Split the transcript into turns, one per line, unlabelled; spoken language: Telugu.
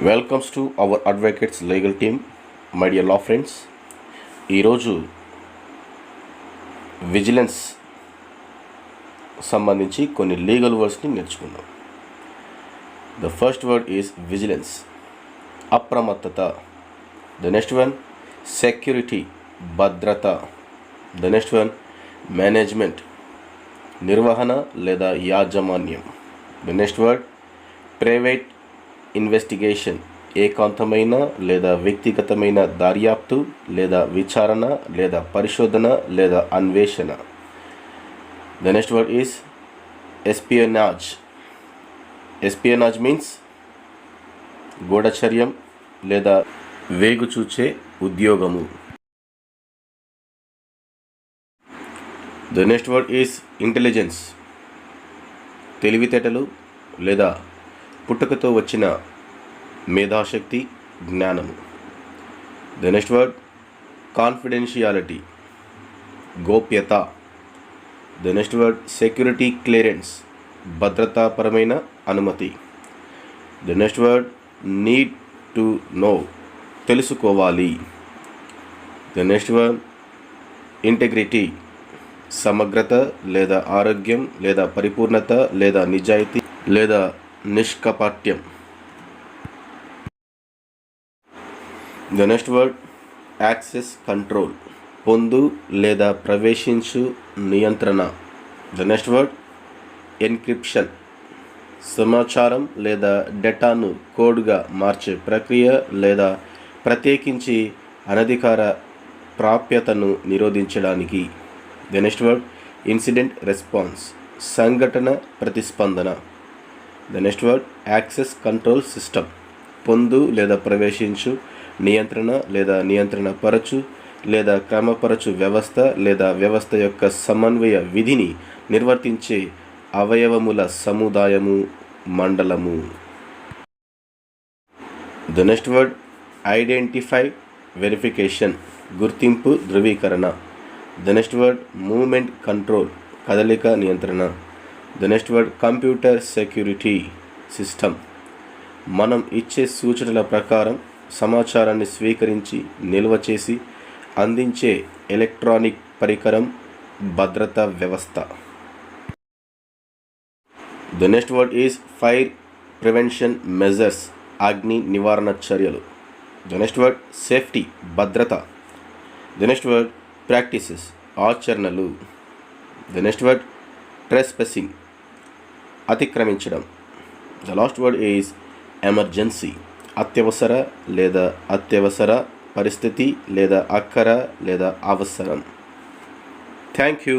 Welcomes to our advocates legal team. My dear law friends, ఈరోజు విజిలెన్స్ సంబంధించి కొన్ని లీగల్ వర్డ్స్ని నేర్చుకుందాం. The first word is vigilance, అప్రమత్తత. ద నెక్స్ట్ వన్ సెక్యూరిటీ, భద్రత. ద నెక్స్ట్ వన్ మేనేజ్మెంట్, నిర్వహణ లేదా యాజమాన్యం. The next word private investigation, ఏకాంతమైన లేదా వ్యక్తిగతమైన దర్యాప్తు లేదా విచారణ లేదా పరిశోధన లేదా అన్వేషణ. The next word is espionage. Espionage means గూఢచర్యం లేదా వేగుచూచే ఉద్యోగము. The next word is intelligence, తెలివితేటలు లేదా పుట్టుకతో వచ్చిన మేధాశక్తి, జ్ఞానము. ద నెక్స్ట్ వర్డ్ కాన్ఫిడెన్షియాలిటీ, గోప్యత. The next word security clearance, భద్రతాపరమైన అనుమతి. The next word need to know, తెలుసుకోవాలి. ద నెక్స్ట్ వర్డ్ ఇంటెగ్రిటీ, సమగ్రత లేదా ఆరోగ్యం లేదా పరిపూర్ణత లేదా నిజాయితీ లేదా నిష్కపట్యం. The next word access control, పొందు లేదా ప్రవేశించు నియంత్రణ. ద నెక్స్ట్ వర్డ్ ఎన్క్రిప్షన్, సమాచారం లేదా డేటాను కోడ్గా మార్చే ప్రక్రియ లేదా ప్రత్యేకించి అనధికార ప్రాప్యతను నిరోధించడానికి. The next word incident response, సంఘటన ప్రతిస్పందన. The next word access control system, పొందు లేదా ప్రవేశించు నియంత్రణ లేదా నియంత్రణపరచు లేదా క్రమపరచు వ్యవస్థ లేదా వ్యవస్థ యొక్క సమన్వయ విధిని నిర్వర్తించే అవయవముల సముదాయము, మండలము. The next word identify verification, గుర్తింపు ధృవీకరణ. The next word movement control, కదలిక నియంత్రణ. The next word computer security system, మనం ఇచ్చే సూచనల ప్రకారం సమాచారాన్ని స్వీకరించి నిల్వ చేసి అందించే ఎలక్ట్రానిక్ పరికరం, భద్రతా వ్యవస్థ. The next word is fire prevention measures, అగ్ని నివారణ చర్యలు. ద నెక్స్ట్ వర్డ్ సేఫ్టీ, భద్రత. ద నెక్స్ట్ వర్డ్ ప్రాక్టీసెస్, ఆచరణలు. ద నెక్స్ట్ వర్డ్ ట్రెస్పెసింగ్, అతిక్రమించడం. The last word is emergency, అత్యవసర లేదా అత్యవసర పరిస్థితి లేదా అక్కర లేదా అవసరం. Thank you.